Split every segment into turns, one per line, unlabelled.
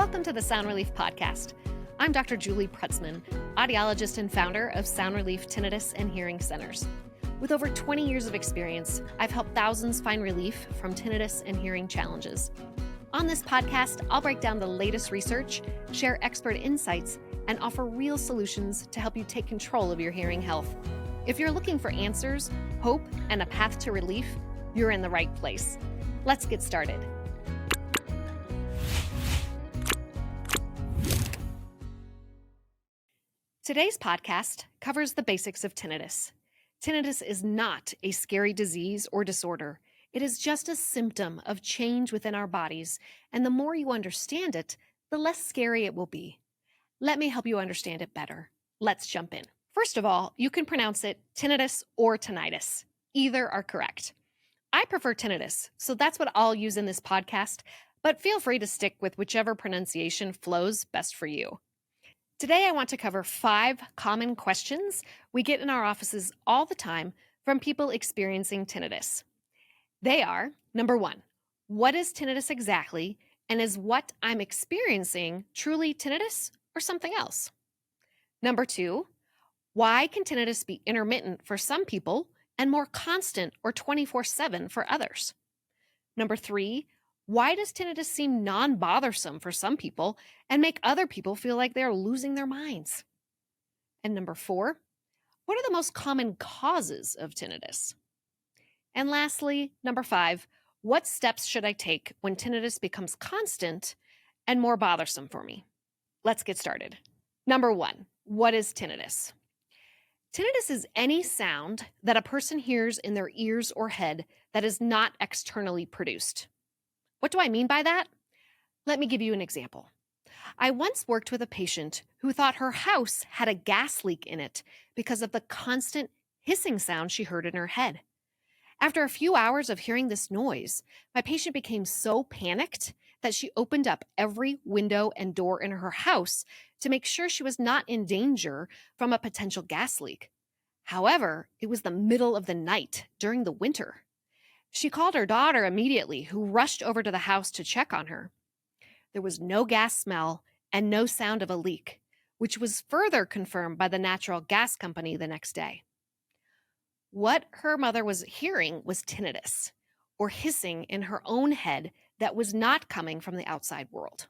Welcome to the Sound Relief Podcast. I'm Dr. Julie Prutzman, audiologist and founder of Sound Relief Tinnitus and Hearing Centers. With over 20 years of experience, I've helped thousands find relief from tinnitus and hearing challenges. On this podcast, I'll break down the latest research, share expert insights, and offer real solutions to help you take control of your hearing health. If you're looking for answers, hope, and a path to relief, you're in the right place. Let's get started. Today's podcast covers the basics of tinnitus. Tinnitus is not a scary disease or disorder. It is just a symptom of change within our bodies, and the more you understand it, the less scary it will be. Let me help you understand it better. Let's jump in. First of all, you can pronounce it tinnitus or tinnitus. Either are correct. I prefer tinnitus, so that's what I'll use in this podcast, but feel free to stick with whichever pronunciation flows best for you. Today, I want to cover 5 common questions we get in our offices all the time from people experiencing tinnitus. They are, number 1, what is tinnitus exactly, and is what I'm experiencing truly tinnitus or something else? Number 2, why can tinnitus be intermittent for some people and more constant or 24/7 for others? Number 3, why does tinnitus seem non-bothersome for some people and make other people feel like they're losing their minds? And number 4, what are the most common causes of tinnitus? And lastly, number 5, what steps should I take when tinnitus becomes constant and more bothersome for me? Let's get started. Number 1, what is tinnitus? Tinnitus is any sound that a person hears in their ears or head that is not externally produced. What do I mean by that? Let me give you an example. I once worked with a patient who thought her house had a gas leak in it because of the constant hissing sound she heard in her head. After a few hours of hearing this noise, my patient became so panicked that she opened up every window and door in her house to make sure she was not in danger from a potential gas leak. However, it was the middle of the night during the winter. She called her daughter immediately, who rushed over to the house to check on her. There was no gas smell and no sound of a leak, which was further confirmed by the natural gas company the next day. What her mother was hearing was tinnitus, or hissing in her own head that was not coming from the outside world.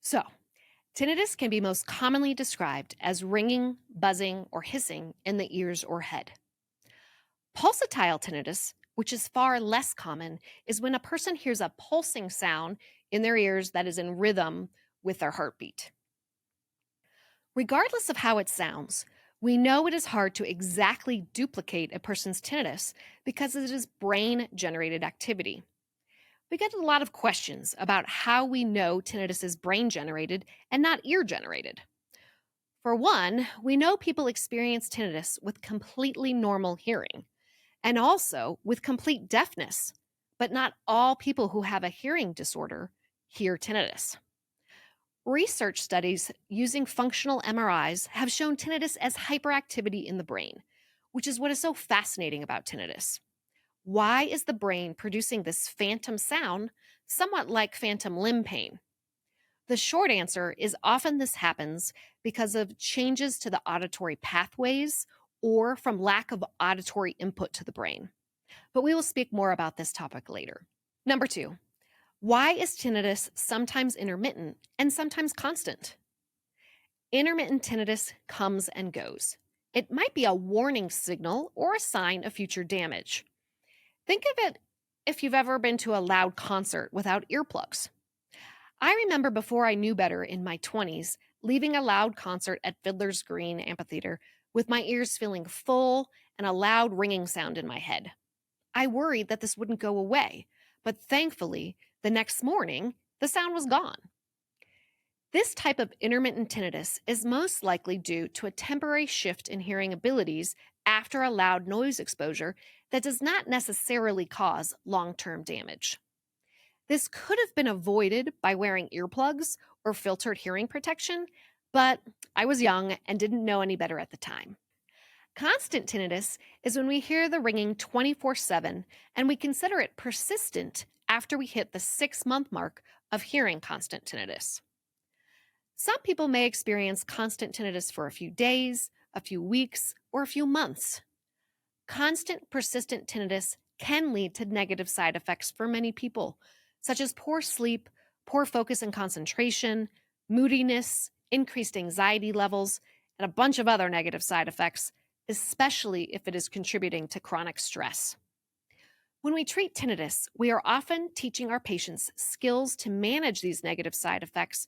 So, tinnitus can be most commonly described as ringing, buzzing, or hissing in the ears or head. Pulsatile tinnitus, which is far less common, is when a person hears a pulsing sound in their ears that is in rhythm with their heartbeat. Regardless of how it sounds, we know it is hard to exactly duplicate a person's tinnitus because it is brain-generated activity. We get a lot of questions about how we know tinnitus is brain-generated and not ear-generated. For one, we know people experience tinnitus with completely normal hearing, and also with complete deafness, but not all people who have a hearing disorder hear tinnitus. Research studies using functional MRIs have shown tinnitus as hyperactivity in the brain, which is what is so fascinating about tinnitus. Why is the brain producing this phantom sound, somewhat like phantom limb pain? The short answer is often this happens because of changes to the auditory pathways or from lack of auditory input to the brain. But we will speak more about this topic later. Number 2, why is tinnitus sometimes intermittent and sometimes constant? Intermittent tinnitus comes and goes. It might be a warning signal or a sign of future damage. Think of it if you've ever been to a loud concert without earplugs. I remember before I knew better in my 20s, leaving a loud concert at Fiddler's Green Amphitheater with my ears feeling full and a loud ringing sound in my head. I worried that this wouldn't go away, but thankfully, the next morning, the sound was gone. This type of intermittent tinnitus is most likely due to a temporary shift in hearing abilities after a loud noise exposure that does not necessarily cause long-term damage. This could have been avoided by wearing earplugs or filtered hearing protection, but I was young and didn't know any better at the time. Constant tinnitus is when we hear the ringing 24/7 and we consider it persistent after we hit the 6-month mark of hearing constant tinnitus. Some people may experience constant tinnitus for a few days, a few weeks, or a few months. Constant, persistent tinnitus can lead to negative side effects for many people, such as poor sleep, poor focus and concentration, moodiness, increased anxiety levels, and a bunch of other negative side effects, especially if it is contributing to chronic stress. When we treat tinnitus, we are often teaching our patients skills to manage these negative side effects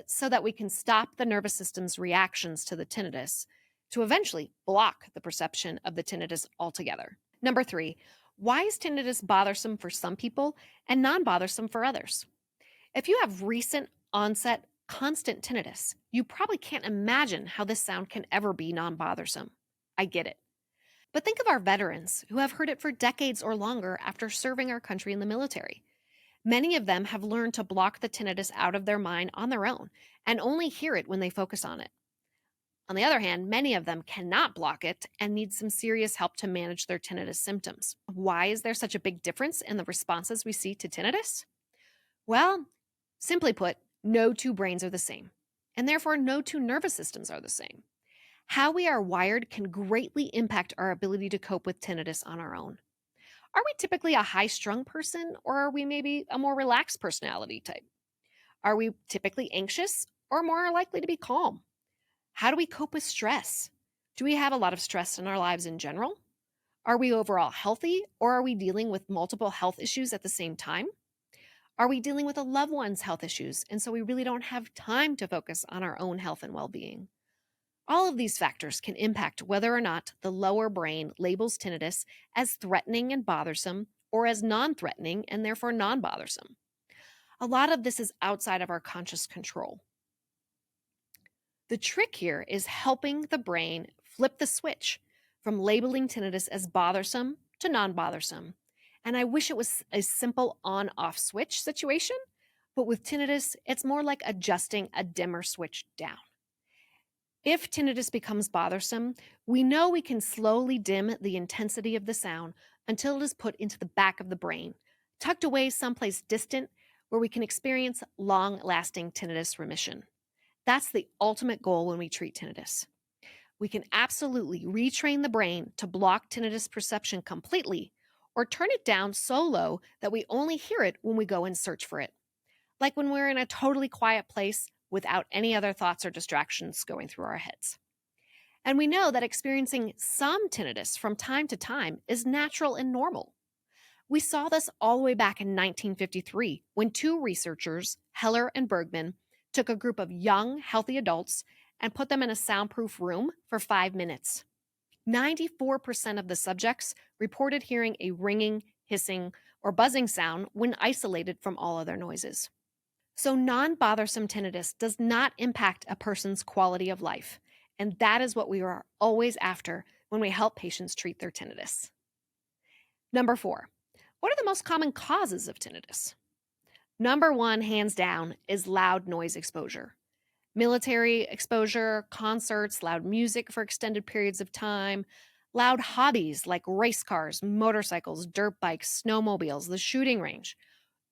so that we can stop the nervous system's reactions to the tinnitus to eventually block the perception of the tinnitus altogether. Number 3, why is tinnitus bothersome for some people and non bothersome for others? If you have recent onset constant tinnitus, you probably can't imagine how this sound can ever be non bothersome. I get it. But think of our veterans who have heard it for decades or longer after serving our country in the military. Many of them have learned to block the tinnitus out of their mind on their own and only hear it when they focus on it. On the other hand, many of them cannot block it and need some serious help to manage their tinnitus symptoms. Why is there such a big difference in the responses we see to tinnitus? Well, simply put, no two brains are the same, and therefore no two nervous systems are the same. How we are wired can greatly impact our ability to cope with tinnitus on our own. Are we typically a high strung person, or are we maybe a more relaxed personality type? Are we typically anxious or more likely to be calm? How do we cope with stress? Do we have a lot of stress in our lives in general? Are we overall healthy, or are we dealing with multiple health issues at the same time? Are we dealing with a loved one's health issues, and so we really don't have time to focus on our own health and well being? All of these factors can impact whether or not the lower brain labels tinnitus as threatening and bothersome or as non threatening and therefore non bothersome. A lot of this is outside of our conscious control. The trick here is helping the brain flip the switch from labeling tinnitus as bothersome to non bothersome. And I wish it was a simple on off switch situation, but with tinnitus, it's more like adjusting a dimmer switch down. If tinnitus becomes bothersome, we know we can slowly dim the intensity of the sound until it is put into the back of the brain, tucked away someplace distant where we can experience long-lasting tinnitus remission. That's the ultimate goal when we treat tinnitus. We can absolutely retrain the brain to block tinnitus perception completely or turn it down so low that we only hear it when we go and search for it. Like when we're in a totally quiet place without any other thoughts or distractions going through our heads. And we know that experiencing some tinnitus from time to time is natural and normal. We saw this all the way back in 1953 when two researchers, Heller and Bergman, took a group of young, healthy adults and put them in a soundproof room for 5 minutes. 94% of the subjects reported hearing a ringing, hissing, or buzzing sound when isolated from all other noises. So non-bothersome tinnitus does not impact a person's quality of life, and that is what we are always after when we help patients treat their tinnitus. Number 4, what are the most common causes of tinnitus? Number 1, hands down, is loud noise exposure. Military exposure, concerts, loud music for extended periods of time, loud hobbies like race cars, motorcycles, dirt bikes, snowmobiles, the shooting range.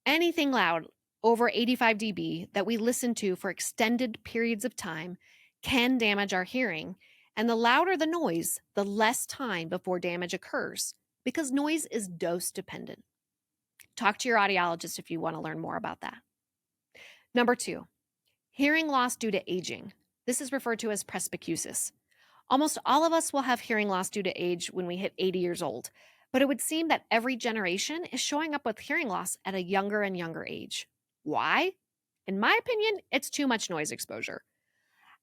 Anything loud over 85 dB that we listen to for extended periods of time can damage our hearing, and the louder the noise, the less time before damage occurs, because noise is dose dependent. Talk to your audiologist if you want to learn more about that. Number 2, hearing loss due to aging. This is referred to as presbycusis. Almost all of us will have hearing loss due to age when we hit 80 years old, but it would seem that every generation is showing up with hearing loss at a younger and younger age. Why? In my opinion, it's too much noise exposure.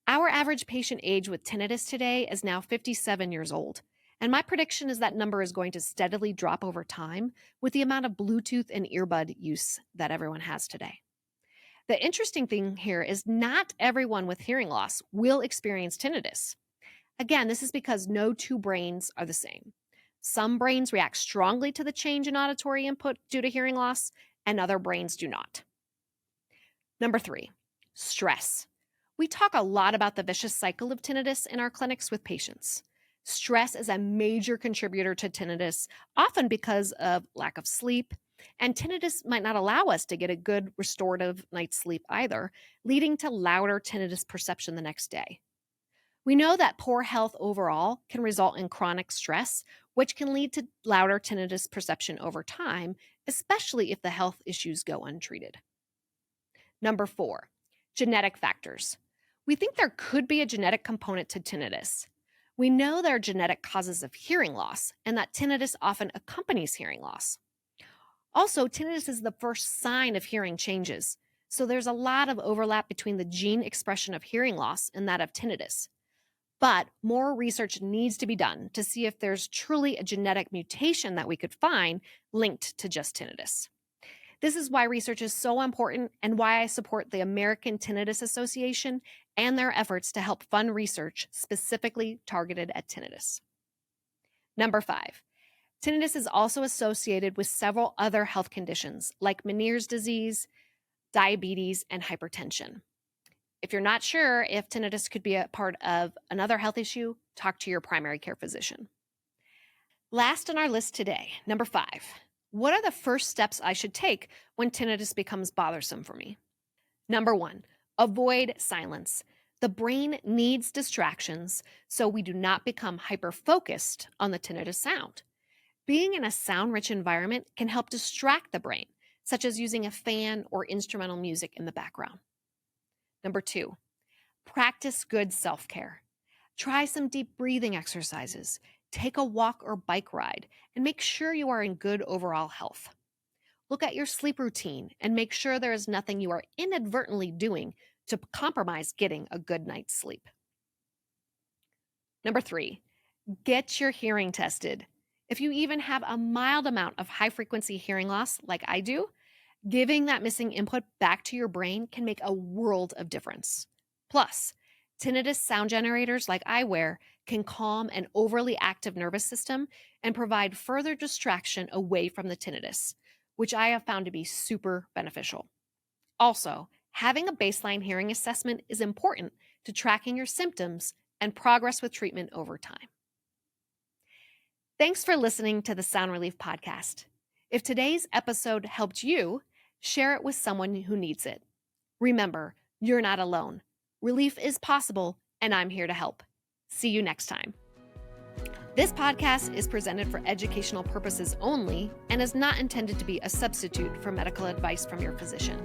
Our average patient age with tinnitus today is now 57 years old, and my prediction is that number is going to steadily drop over time with the amount of Bluetooth and earbud use that everyone has today. The interesting thing here is not everyone with hearing loss will experience tinnitus. Again, this is because no two brains are the same. Some brains react strongly to the change in auditory input due to hearing loss, and other brains do not. Number 3, stress. We talk a lot about the vicious cycle of tinnitus in our clinics with patients. Stress is a major contributor to tinnitus, often because of lack of sleep, And tinnitus might not allow us to get a good restorative night's sleep either, leading to louder tinnitus perception the next day. We know that poor health overall can result in chronic stress, which can lead to louder tinnitus perception over time, especially if the health issues go untreated. Number 4, genetic factors. We think there could be a genetic component to tinnitus. We know there are genetic causes of hearing loss and that tinnitus often accompanies hearing loss. Also, tinnitus is the first sign of hearing changes, so there's a lot of overlap between the gene expression of hearing loss and that of tinnitus. But more research needs to be done to see if there's truly a genetic mutation that we could find linked to just tinnitus. This is why research is so important and why I support the American Tinnitus Association and their efforts to help fund research specifically targeted at tinnitus. Number 5, tinnitus is also associated with several other health conditions like Meniere's disease, diabetes, and hypertension. If you're not sure if tinnitus could be a part of another health issue, talk to your primary care physician. Last on our list today, number 5. What are the first steps I should take when tinnitus becomes bothersome for me? Number 1, avoid silence. The brain needs distractions so we do not become hyper-focused on the tinnitus sound. Being in a sound-rich environment can help distract the brain, such as using a fan or instrumental music in the background. Number 2, practice good self-care. Try some deep breathing exercises, take a walk or bike ride, and make sure you are in good overall health. Look at your sleep routine and make sure there is nothing you are inadvertently doing to compromise getting a good night's sleep. Number 3, get your hearing tested. If you even have a mild amount of high-frequency hearing loss like I do, giving that missing input back to your brain can make a world of difference. Plus, tinnitus sound generators like I wear can calm an overly active nervous system and provide further distraction away from the tinnitus, which I have found to be super beneficial. Also, having a baseline hearing assessment is important to tracking your symptoms and progress with treatment over time. Thanks for listening to the Sound Relief Podcast. If today's episode helped you, share it with someone who needs it. Remember, you're not alone. Relief is possible, and I'm here to help. See you next time. This podcast is presented for educational purposes only and is not intended to be a substitute for medical advice from your physician.